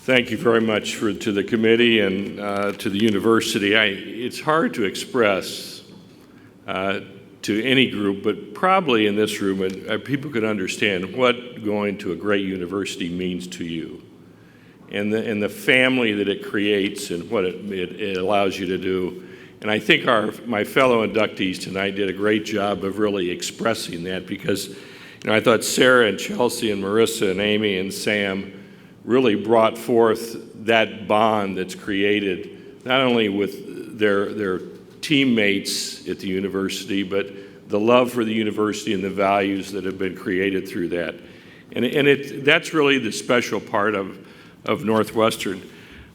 Thank you very much to the committee and to the university. It's hard to express to any group, but probably in this room, people could understand what going to a great university means to you, and the family that it creates and what it allows you to do. And I think my fellow inductees tonight did a great job of really expressing that, because I thought Sarah and Chelsea and Marissa and Amy and Sam really brought forth that bond that's created not only with their teammates at the university, but the love for the university and the values that have been created through that. And that's really the special part of Northwestern.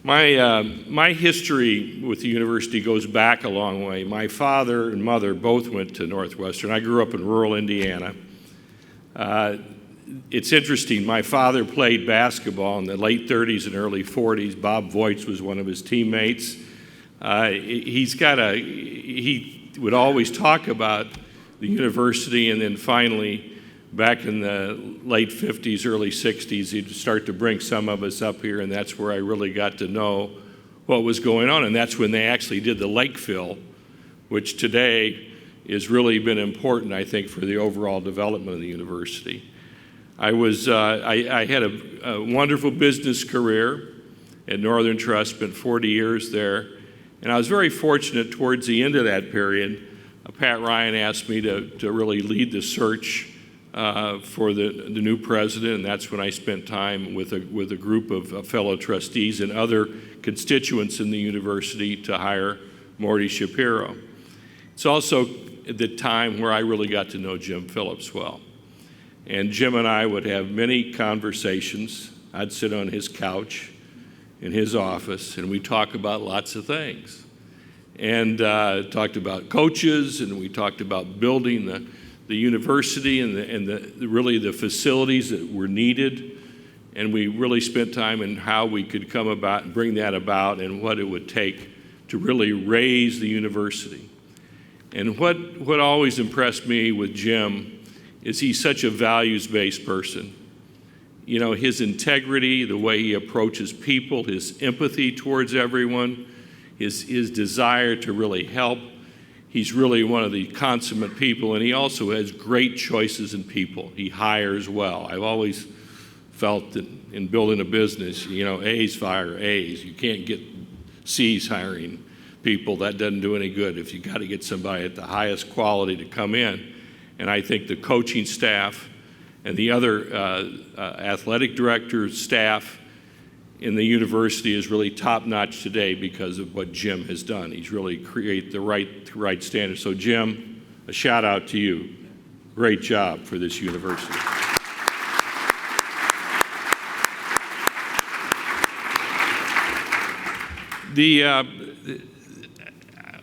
My history with the university goes back a long way. My father and mother both went to Northwestern. I grew up in rural Indiana. It's interesting, my father played basketball in the late 30s and early 40s. Bob Voigt was one of his teammates. He would always talk about the university, and then finally, back in the late 50s, early 60s, he'd start to bring some of us up here, and that's where I really got to know what was going on. And that's when they actually did the lake fill, which today has really been important, I think, for the overall development of the university. I had a wonderful business career at Northern Trust, spent 40 years there, and I was very fortunate towards the end of that period. Pat Ryan asked me to really lead the search for the new president, and that's when I spent time with a group of fellow trustees and other constituents in the university to hire Morty Shapiro. It's also the time where I really got to know Jim Phillips well. And Jim and I would have many conversations. I'd sit on his couch in his office, and we'd talk about lots of things. And talked about coaches, and we talked about building the university and really the facilities that were needed. And we really spent time in how we could come about and bring that about and what it would take to really raise the university. And what always impressed me with Jim is he's such a values-based person. You know, his integrity, the way he approaches people, his empathy towards everyone, his desire to really help. He's really one of the consummate people, and he also has great choices in people. He hires well. I've always felt that in building a business, A's fire A's. You can't get C's hiring people. That doesn't do any good if you got to get somebody at the highest quality to come in. And I think the coaching staff and the other athletic directors, staff in the university is really top-notch today because of what Jim has done. He's really created the right standards. So Jim, a shout out to you. Great job for this university.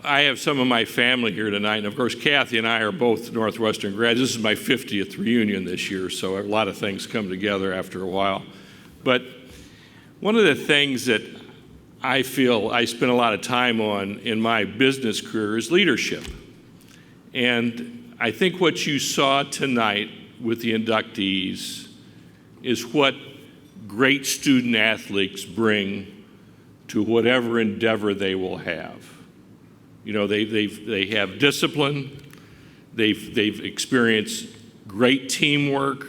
I have some of my family here tonight, and of course Kathy and I are both Northwestern grads. This is my 50th reunion this year, so a lot of things come together after a while. But one of the things that I feel I spend a lot of time on in my business career is leadership. And I think what you saw tonight with the inductees is what great student athletes bring to whatever endeavor they will have. They have discipline, they've experienced great teamwork,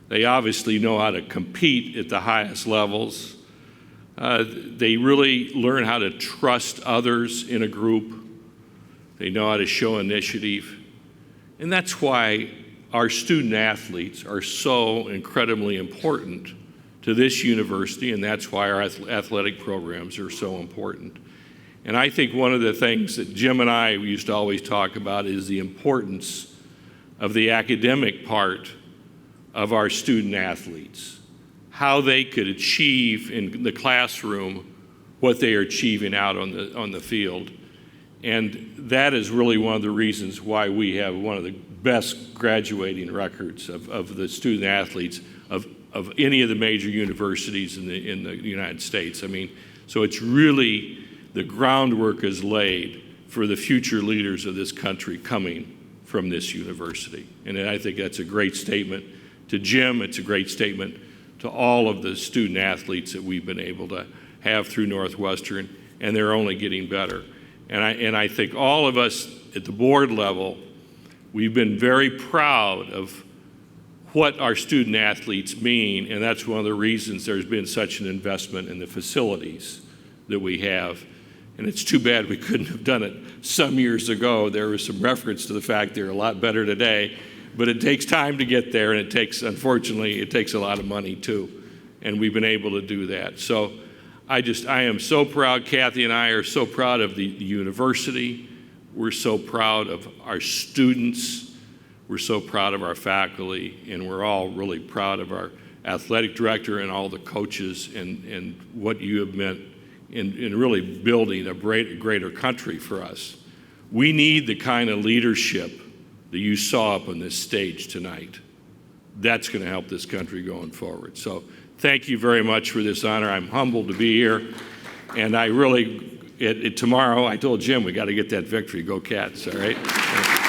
they obviously know how to compete at the highest levels. They really learn how to trust others in a group. They know how to show initiative. And that's why our student athletes are so incredibly important to this university, and that's why our athletic programs are so important. And I think one of the things that Jim and I used to always talk about is the importance of the academic part of our student athletes, how they could achieve in the classroom what they are achieving out on the field. And that is really one of the reasons why we have one of the best graduating records of the student athletes of any of the major universities in the United States. I mean, so it's really, the groundwork is laid for the future leaders of this country coming from this university. And I think that's a great statement to Jim. It's a great statement to all of the student athletes that we've been able to have through Northwestern, and they're only getting better. And I think all of us at the board level, we've been very proud of what our student athletes mean, and that's one of the reasons there's been such an investment in the facilities that we have. And it's too bad we couldn't have done it some years ago. There was some reference to the fact they're a lot better today, but it takes time to get there, and it takes, unfortunately, it takes a lot of money too. And we've been able to do that. So I am so proud, Kathy and I are so proud of the university. We're so proud of our students. We're so proud of our faculty, and we're all really proud of our athletic director and all the coaches and what you have meant in really building a greater country for us. We need the kind of leadership that you saw up on this stage tonight. That's going to help this country going forward. So thank you very much for this honor. I'm humbled to be here. And I really, tomorrow, I told Jim we got to get that victory. Go Cats, all right?